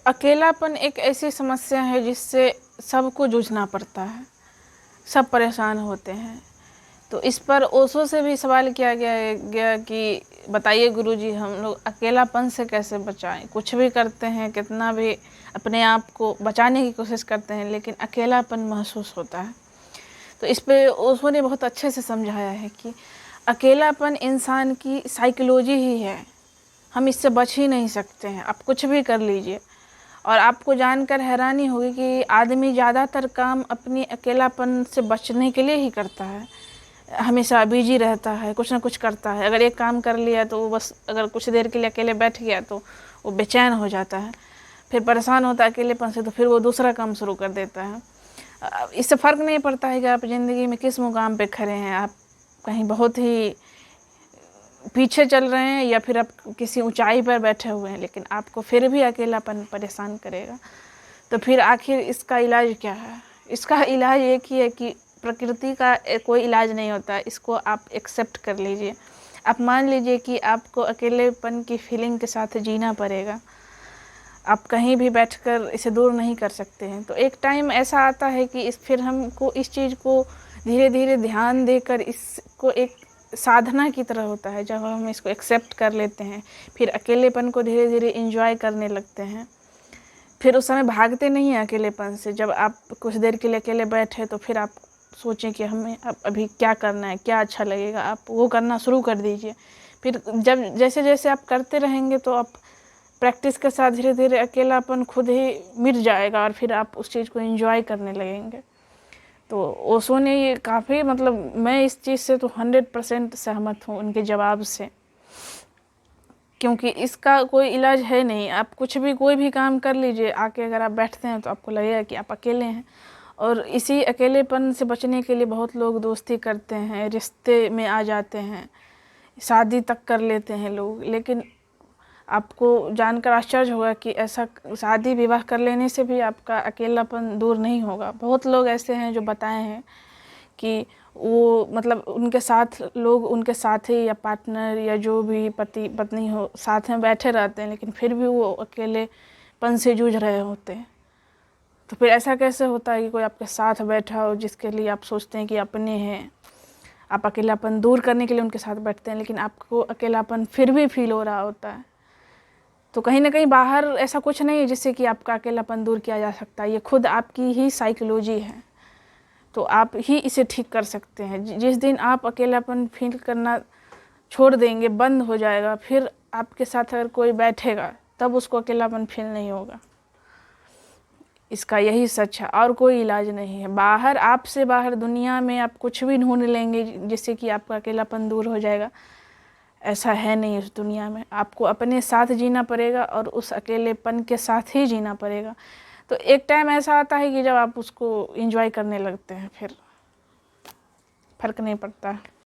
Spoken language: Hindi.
अकेलापन एक ऐसी समस्या है जिससे सबको जूझना पड़ता है, सब परेशान होते हैं। तो इस पर ओशो से भी सवाल किया गया कि बताइए गुरुजी, हम लोग अकेलापन से कैसे बचाएं। कुछ भी करते हैं, कितना भी अपने आप को बचाने की कोशिश करते हैं, लेकिन अकेलापन महसूस होता है। तो इस पे ओशो ने बहुत अच्छे से समझाया है कि अकेलापन इंसान की साइकोलॉजी ही है, हम इससे बच ही नहीं सकते हैं। आप कुछ भी कर लीजिए, और आपको जानकर हैरानी होगी कि आदमी ज़्यादातर काम अपनी अकेलापन से बचने के लिए ही करता है। हमेशा बिजी रहता है, कुछ ना कुछ करता है। अगर एक काम कर लिया तो वो बस, अगर कुछ देर के लिए अकेले बैठ गया तो वो बेचैन हो जाता है, फिर परेशान होता है अकेलेपन से, तो फिर वो दूसरा काम शुरू कर देता है। इससे फ़र्क नहीं पड़ता है कि आप ज़िंदगी में किस मुकाम पे खड़े हैं, आप कहीं बहुत ही पीछे चल रहे हैं या फिर आप किसी ऊंचाई पर बैठे हुए हैं, लेकिन आपको फिर भी अकेलापन परेशान करेगा। तो फिर आखिर इसका इलाज क्या है? इसका इलाज एक ही है कि प्रकृति का कोई इलाज नहीं होता, इसको आप एक्सेप्ट कर लीजिए। आप मान लीजिए कि आपको अकेलेपन की फीलिंग के साथ जीना पड़ेगा, आप कहीं भी बैठकर इसे दूर नहीं कर सकते हैं। तो एक टाइम ऐसा आता है कि फिर हमको इस चीज़ को धीरे धीरे ध्यान देकर इसको एक साधना की तरह होता है। जब हम इसको एक्सेप्ट कर लेते हैं, फिर अकेलेपन को धीरे धीरे एंजॉय करने लगते हैं, फिर उस समय भागते नहीं हैं अकेलेपन से। जब आप कुछ देर के लिए अकेले बैठे तो फिर आप सोचें कि हमें अब अभी क्या करना है, क्या अच्छा लगेगा, आप वो करना शुरू कर दीजिए। फिर जब जैसे जैसे आप करते रहेंगे तो आप प्रैक्टिस के साथ धीरे धीरे अकेलापन खुद ही मिट जाएगा, और फिर आप उस चीज़ को एंजॉय करने लगेंगे। तो ओशो ने ये काफ़ी, मतलब मैं इस चीज़ से तो 100% सहमत हूँ उनके जवाब से, क्योंकि इसका कोई इलाज है नहीं। आप कुछ भी, कोई भी काम कर लीजिए, आके अगर आप बैठते हैं तो आपको लगेगा कि आप अकेले हैं। और इसी अकेलेपन से बचने के लिए बहुत लोग दोस्ती करते हैं, रिश्ते में आ जाते हैं, शादी तक कर लेते हैं लोग। लेकिन आपको जानकर आश्चर्य होगा कि ऐसा शादी विवाह कर लेने से भी आपका अकेलापन दूर नहीं होगा। बहुत लोग ऐसे हैं जो बताए हैं कि वो, मतलब उनके साथ लोग, उनके साथी या पार्टनर या जो भी पति पत्नी हो, साथ में बैठे रहते हैं, लेकिन फिर भी वो अकेलेपन से जूझ रहे होते हैं। तो फिर ऐसा कैसे होता है कि कोई आपके साथ बैठा हो जिसके लिए आप सोचते हैं कि अपने हैं, आप अकेलापन दूर करने के लिए उनके साथ बैठते हैं, लेकिन आपको अकेलापन फिर भी फील हो रहा होता है। तो कहीं ना कहीं बाहर ऐसा कुछ नहीं है जिससे कि आपका अकेलापन दूर किया जा सकता है। ये खुद आपकी ही साइकोलॉजी है, तो आप ही इसे ठीक कर सकते हैं। जिस दिन आप अकेलापन फील करना छोड़ देंगे, बंद हो जाएगा, फिर आपके साथ अगर कोई बैठेगा तब उसको अकेलापन फील नहीं होगा। इसका यही सच है, और कोई इलाज नहीं है। बाहर, आपसे बाहर दुनिया में आप कुछ भी ढूंढ लेंगे जिससे कि आपका अकेलापन दूर हो जाएगा, ऐसा है नहीं इस दुनिया में। आपको अपने साथ जीना पड़ेगा और उस अकेलेपन के साथ ही जीना पड़ेगा। तो एक टाइम ऐसा आता है कि जब आप उसको एंजॉय करने लगते हैं, फिर फर्क नहीं पड़ता है।